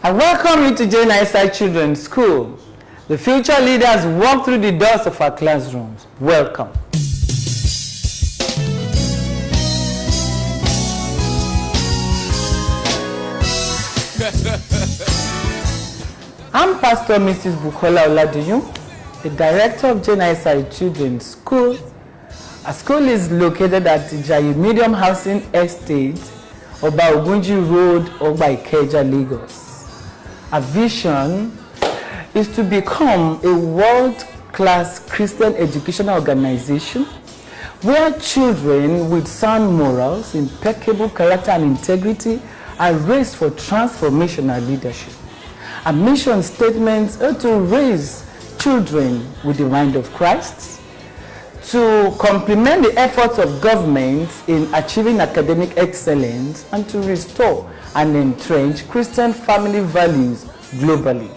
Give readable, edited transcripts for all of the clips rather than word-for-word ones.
I welcome you to JNISSI Children's School. The future leaders walk through the doors of our classrooms. Welcome. I'm Pastor Mrs. BUKOLA OLADIYUN, the director of JNISSI Children's School. Our school is located at Ijayi Medium Housing Estate, Ogunji Road, Ikeja, Lagos. Our vision is to become a world-class Christian educational organization where children with sound morals, impeccable character and integrity are raised for transformational leadership. Our mission statements are to raise children with the mind of Christ, to complement the efforts of government in achieving academic excellence, and to restore and entrench Christian family values globally.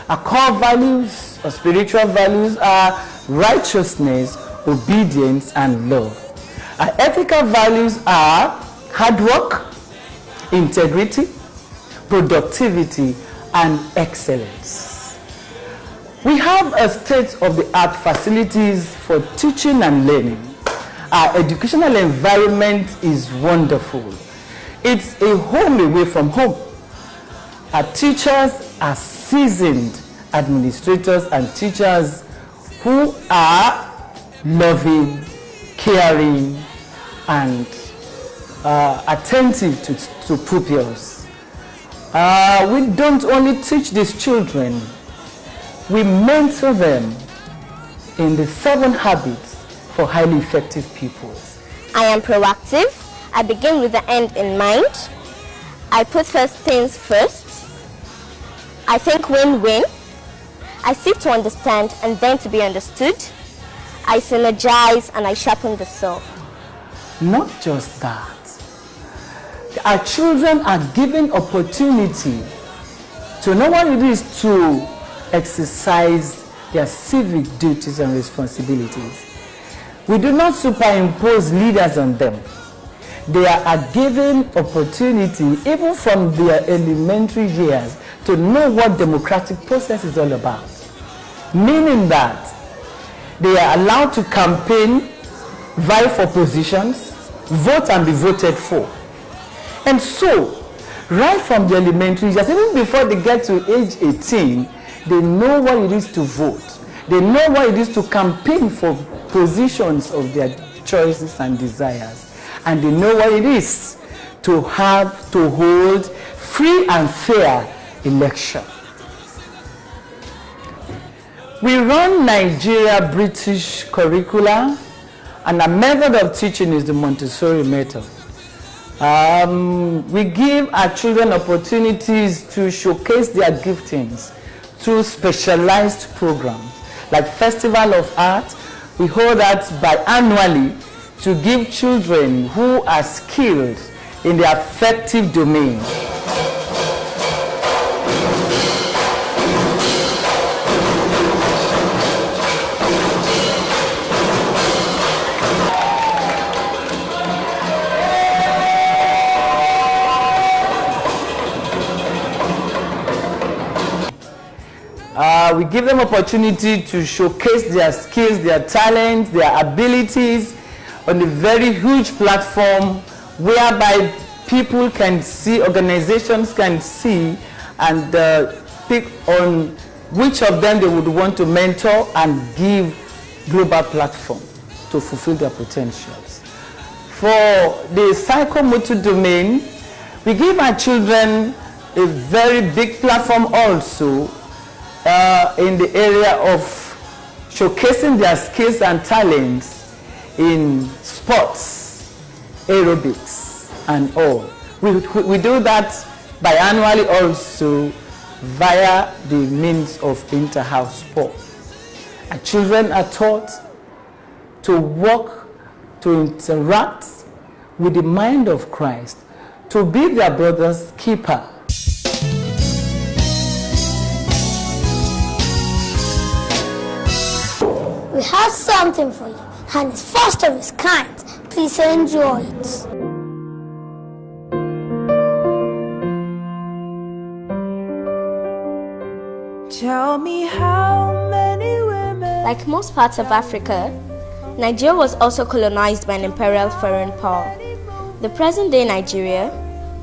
Our core values, or spiritual values, are righteousness, obedience, and love. Our ethical values are hard work, integrity, productivity, and excellence. We have a state-of-the-art facilities for teaching and learning. Our educational environment is wonderful. It's a home away from home. Our teachers are seasoned administrators and teachers who are loving, caring, and attentive to pupils. We don't only teach these children, we mentor them in the 7 habits for highly effective people. I am proactive. I begin with the end in mind. I put first things first. I think win-win. I seek to understand and then to be understood. I synergize and I sharpen the saw. Not just that. Our children are given opportunity to know what it is to exercise their civic duties and responsibilities. We do not superimpose leaders on them. They are given opportunity, even from their elementary years, to know what democratic process is all about. Meaning that they are allowed to campaign, vie for positions, vote and be voted for. And so, right from the elementary years, even before they get to age 18, they know what it is to vote. They know what it is to campaign for positions of their choices and desires. And they know what it is to have to hold free and fair election. We run Nigeria-British curricula, and our method of teaching is the Montessori method. We give our children opportunities to showcase their giftings through specialized programs like Festival of Art. We hold that biannually to give children who are skilled in their affective domain. We give them opportunity to showcase their skills, their talents, their abilities on a very huge platform whereby people can see, organizations can see, and pick on which of them they would want to mentor and give global platform to fulfill their potentials. For the psychomotor domain, we give our children a very big platform also in the area of showcasing their skills and talents in sports, aerobics, and all. We do that biannually also via the means of inter-house sport. Our children are taught to work, to interact with the mind of Christ, to be their brother's keeper. We have something for you, and it's first of its kind. Please enjoy it. Tell me how many women. Like most parts of Africa, Nigeria was also colonized by an imperial foreign power. The present-day Nigeria,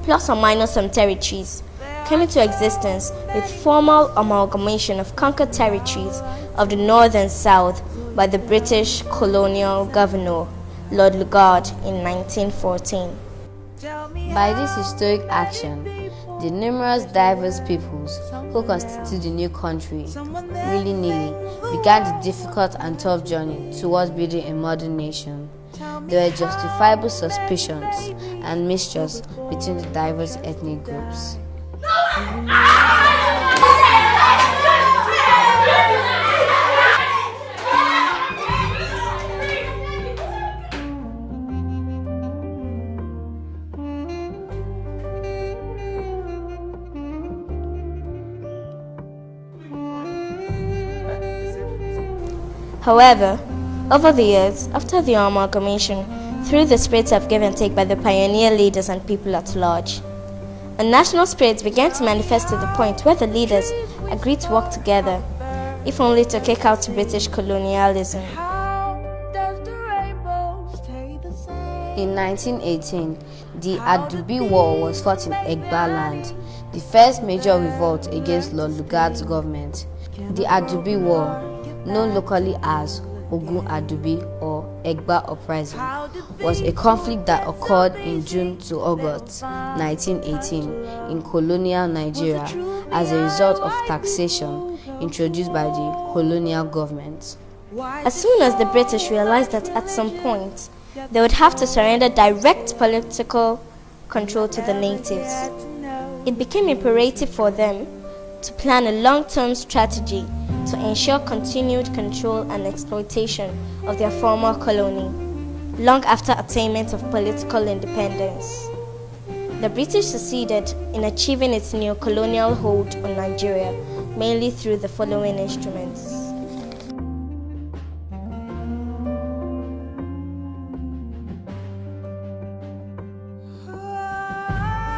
plus or minus some territories, came into existence with formal amalgamation of conquered territories of the north and south by the British colonial governor, Lord Lugard, in 1914. By this historic action, the numerous diverse peoples who constitute the new country, willy-nilly, began the difficult and tough journey towards building a modern nation. There were justifiable suspicions and mistrust between the diverse ethnic groups. However, over the years, after the amalgamation, through the spirit of give and take by the pioneer leaders and people at large, a national spirit began to manifest to the point where the leaders agreed to work together, if only to kick out British colonialism. In 1918, the Adubi War was fought in Egba land, the first major revolt against Lord Lugard's government. The Adubi War, known locally as Ogun Adubi or Egba Uprising, was a conflict that occurred in June to August 1918 in colonial Nigeria as a result of taxation introduced by the colonial government. As soon as the British realized that at some point they would have to surrender direct political control to the natives, it became imperative for them to plan a long-term strategy to ensure continued control and exploitation of their former colony, long after attainment of political independence. The British succeeded in achieving its neo-colonial hold on Nigeria, mainly through the following instruments.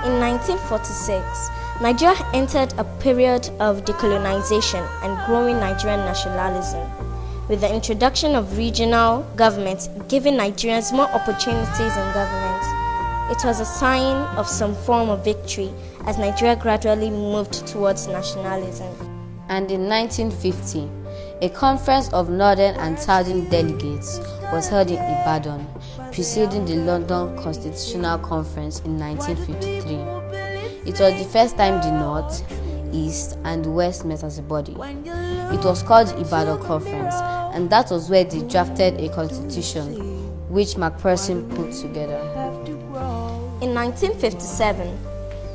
In 1946, Nigeria entered a period of decolonization and growing Nigerian nationalism, with the introduction of regional governments giving Nigerians more opportunities in government. It was a sign of some form of victory as Nigeria gradually moved towards nationalism. And in 1950, a conference of northern and southern delegates was held in Ibadan, preceding the London Constitutional Conference in 1953. It was the first time the North, East, and West met as a body. It was called the Ibadan Conference, and that was where they drafted a constitution, which MacPherson put together. In 1957,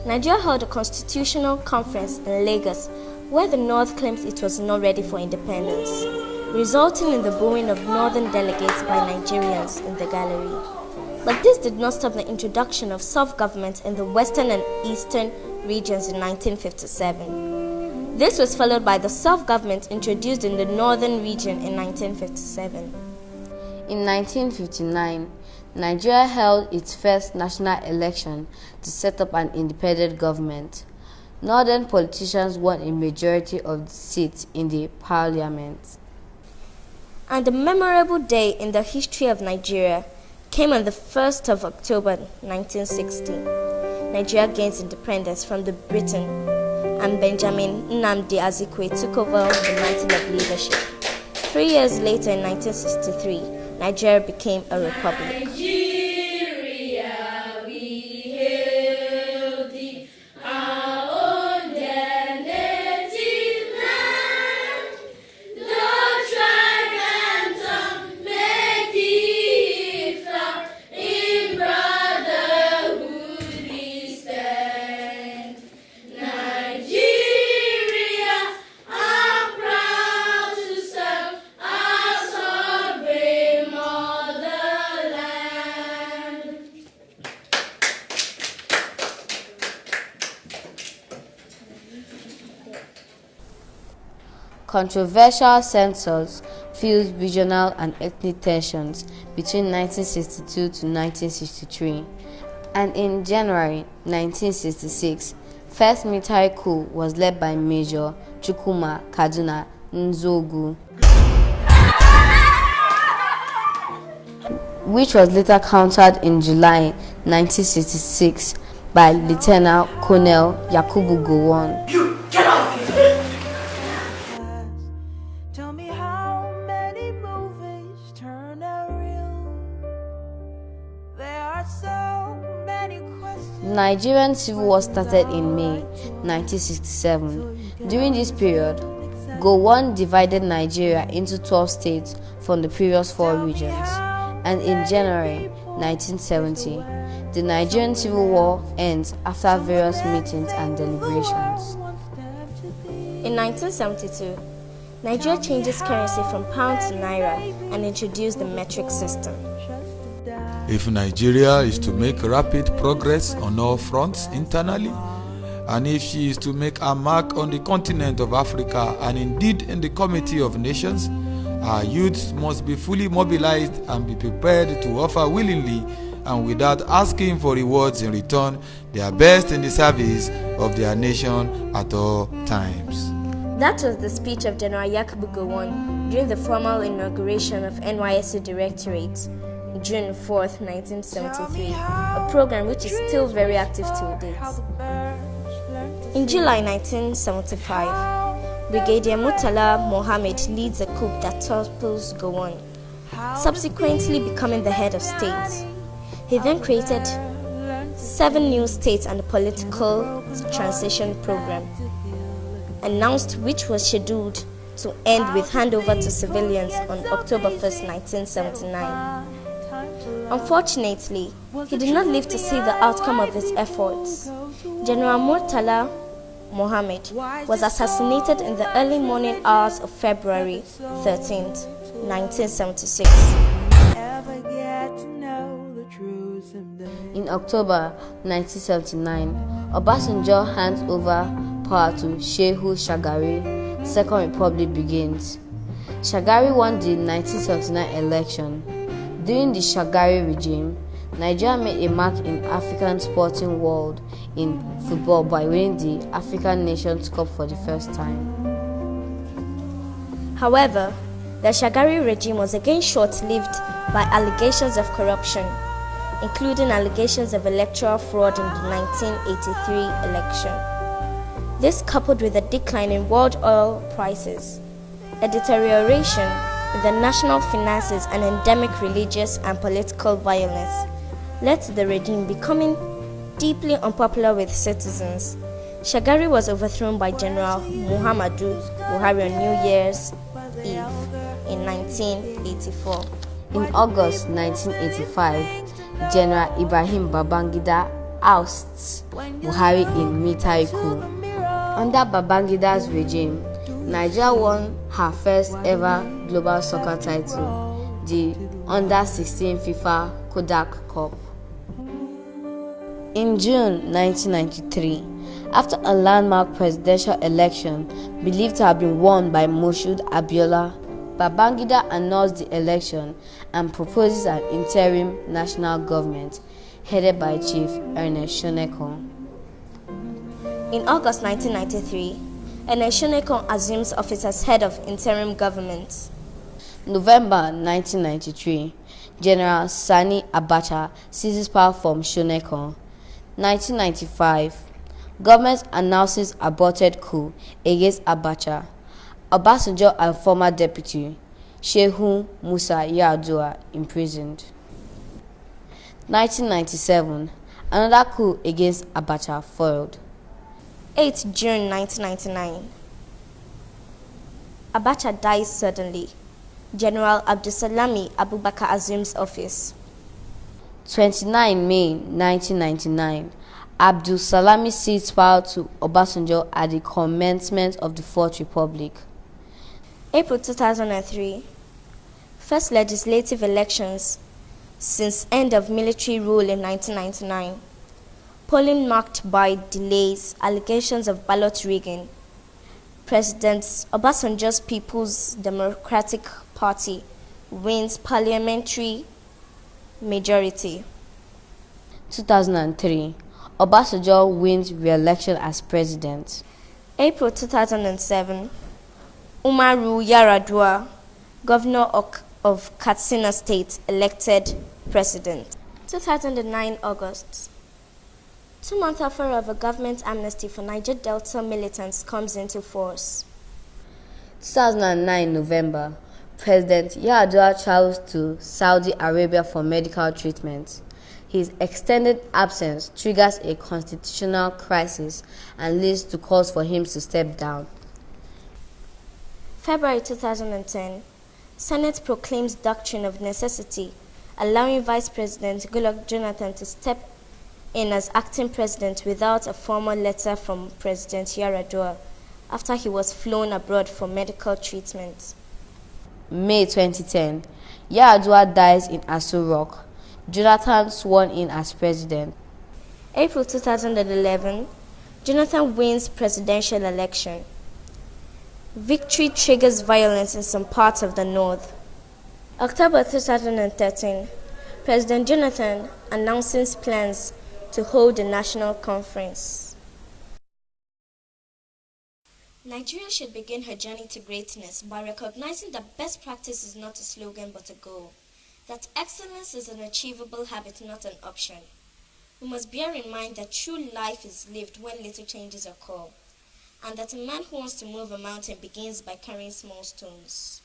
Nigeria held a constitutional conference in Lagos, where the North claimed it was not ready for independence, resulting in the booing of northern delegates by Nigerians in the gallery. But this did not stop the introduction of self-government in the western and eastern regions in 1957. This was followed by the self-government introduced in the northern region in 1957. In 1959, Nigeria held its first national election to set up an independent government. Northern politicians won a majority of the seats in the parliament. And a memorable day in the history of Nigeria came on the 1st of October 1960. Nigeria gained independence from the Britain, and Benjamin Nnamdi Azikiwe took over the mantle of leadership. 3 years later, in 1963, Nigeria became a republic. Controversial censors fueled regional and ethnic tensions between 1962 to 1963, and in January 1966, First military coup was led by Major Chukwuma Kaduna Nzogu, which was later countered in July 1966 by Lieutenant Colonel Yakubu Gowon. Tell me how many movies turn out real. There are so many questions. The Nigerian Civil War started in May 1967. During this period, Gowon divided Nigeria into 12 states from the previous 4 regions. And in January 1970, the Nigerian Civil War ends after various meetings and deliberations. In 1972, Nigeria changes currency from pound to naira and introduced the metric system. If Nigeria is to make rapid progress on all fronts internally, and if she is to make a mark on the continent of Africa and indeed in the Committee of Nations, our youths must be fully mobilized and be prepared to offer willingly and without asking for rewards in return their best in the service of their nation at all times. That was the speech of General Yakubu Gowon during the formal inauguration of NYSC Directorate, June 4th, 1973, a program which is still very active till date. In July 1975, Brigadier Murtala Mohammed leads a coup that topples Gowon, subsequently becoming the head of state. He then created 7 new states and a political transition program, announced which was scheduled to end with handover to civilians on October 1st, 1979. Unfortunately, he did not live to see the outcome of his efforts. General Murtala Mohammed was assassinated in the early morning hours of February 13th, 1976. In October 1979, Obasanjo hands over power to Shehu Shagari. Second Republic begins. Shagari won the 1979 election. During the Shagari regime, Nigeria made a mark in African sporting world in football by winning the African Nations Cup for the first time. However, the Shagari regime was again short-lived by allegations of corruption, including allegations of electoral fraud in the 1983 election. This, coupled with a decline in world oil prices, a deterioration in the national finances, and endemic religious and political violence, led to the regime becoming deeply unpopular with citizens. Shagari was overthrown by General Muhammadu Buhari on New Year's Eve in 1984. In August 1985, General Ibrahim Babangida ousts Buhari in military coup. Under Babangida's regime, Nigeria won her first ever global soccer title, the Under-16 FIFA Kodak Cup. In June 1993, after a landmark presidential election believed to have been won by Moshood Abiola, Babangida annuls the election and proposes an interim national government headed by Chief Ernest Shonekan. In August 1993, Ernest Shonekan assumes office as head of interim government. November 1993, General Sani Abacha seizes power from Shonekan. 1995, government announces aborted coup against Abacha. Obasanjo and former deputy Shehu Musa Yar'Adua imprisoned. 1997, another coup against Abacha foiled. 8 June 1999, Abacha dies suddenly. General Abdusalami Abubakar assumes office. 29 May 1999, Abdul Salami cedes power to Obasanjo at the commencement of the Fourth Republic. April 2003, first legislative elections since end of military rule in 1999. Polling marked by delays, allegations of ballot rigging. President Obasanjo's People's Democratic Party wins parliamentary majority. 2003, Obasanjo wins re-election as president. April 2007, Umaru Yar'Adua, governor of Katsina State, elected president. 2009 August. 2 months offer of a government amnesty for Niger Delta militants comes into force. 2009 November, President Yar'Adua travels to Saudi Arabia for medical treatment. His extended absence triggers a constitutional crisis and leads to calls for him to step down. February 2010, Senate proclaims doctrine of necessity, allowing Vice President Goodluck Jonathan to step in as acting president without a formal letter from President Yar'Adua after he was flown abroad for medical treatment. May 2010, Yar'Adua dies in Aso Rock. Jonathan sworn in as president. April 2011, Jonathan wins presidential election. Victory triggers violence in some parts of the north. October 2013, President Jonathan announces plans to hold a national conference. Nigeria should begin her journey to greatness by recognizing that best practice is not a slogan but a goal, that excellence is an achievable habit, not an option. We must bear in mind that true life is lived when little changes occur, and that a man who wants to move a mountain begins by carrying small stones.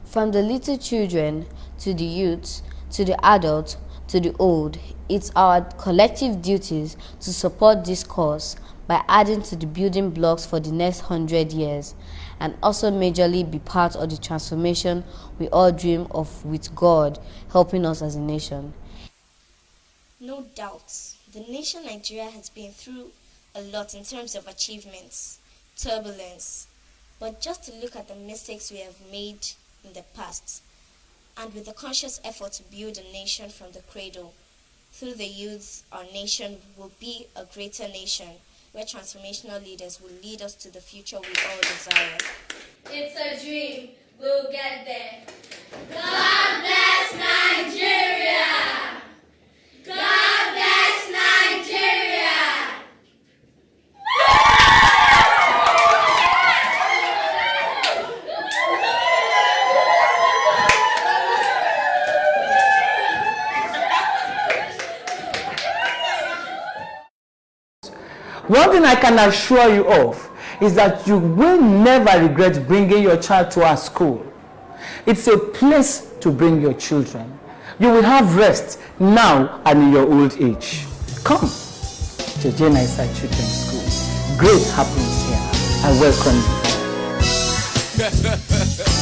From the little children to the youth, to the adults, to the old, it's our collective duties to support this cause by adding to the building blocks for the next 100 years, and also majorly be part of the transformation we all dream of, with God helping us as a nation. No doubt, the nation Nigeria has been through a lot in terms of achievements, turbulence, but just to look at the mistakes we have made in the past, and with a conscious effort to build a nation from the cradle, through the youths, our nation will be a greater nation, where transformational leaders will lead us to the future we all desire. It's a dream, we'll get there. God bless Nigeria! God bless Nigeria! One thing I can assure you of is that you will never regret bringing your child to our school. It's a place to bring your children. You will have rest now and in your old age. Come to JNISSI Children's School. Great happiness here. I welcome you.